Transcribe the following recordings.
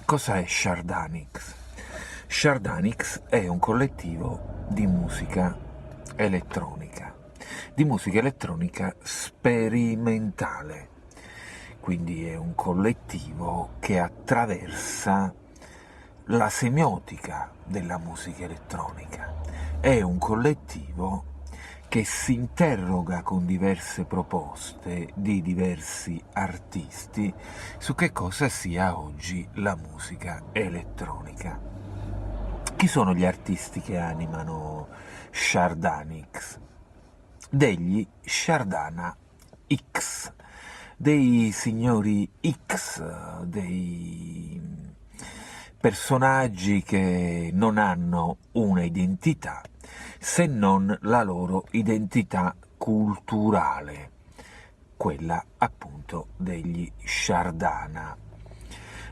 Cosa è Shardanix? Shardanix è un collettivo di musica elettronica sperimentale, quindi è un collettivo che attraversa la semiotica della musica elettronica, è un collettivo che si interroga con diverse proposte di diversi artisti su che cosa sia oggi la musica elettronica. Chi sono gli artisti che animano Shardanix? Degli Shardana X, dei signori X, dei personaggi che non hanno una identità se non la loro identità culturale, quella appunto degli Shardana.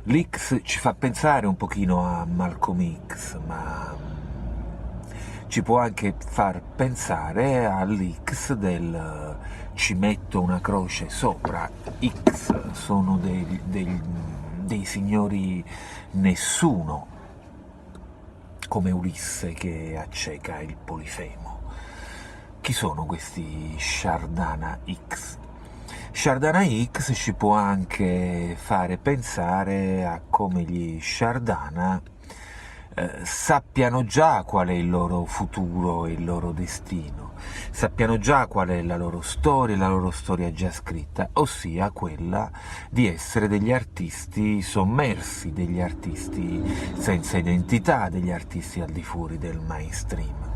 L'X ci fa pensare un pochino a Malcolm X, ma ci può anche far pensare all'X del ci metto una croce sopra. X sono dei signori nessuno, come Ulisse che acceca il Polifemo. Chi sono questi Shardana X? Shardana X ci può anche fare pensare a come gli Shardana sappiano già qual è il loro futuro e il loro destino, sappiano già qual è la loro storia già scritta, ossia quella di essere degli artisti sommersi, degli artisti senza identità, degli artisti al di fuori del mainstream.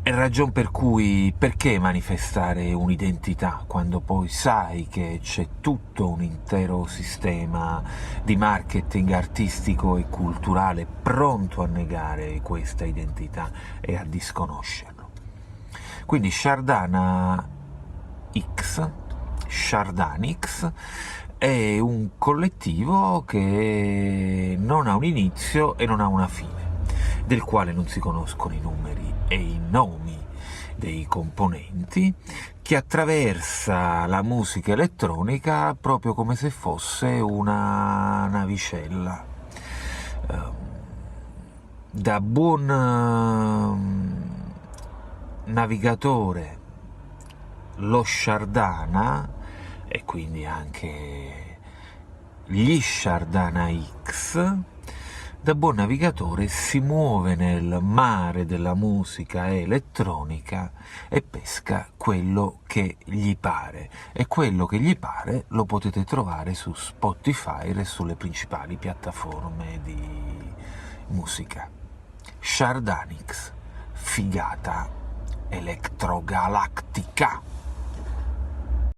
È ragion per cui perché manifestare un'identità quando poi sai che c'è tutto un intero sistema di marketing artistico e culturale pronto a negare questa identità e a disconoscerlo? Quindi Shardanix è un collettivo che non ha un inizio e non ha una fine, del quale non si conoscono i numeri e i nomi dei componenti, che attraversa la musica elettronica proprio come se fosse una navicella. Da buon navigatore lo Shardana, e quindi anche gli Shardana X, da buon navigatore si muove nel mare della musica elettronica e pesca quello che gli pare, e quello che gli pare lo potete trovare su Spotify e sulle principali piattaforme di musica. Shardanix, figata elettrogalattica.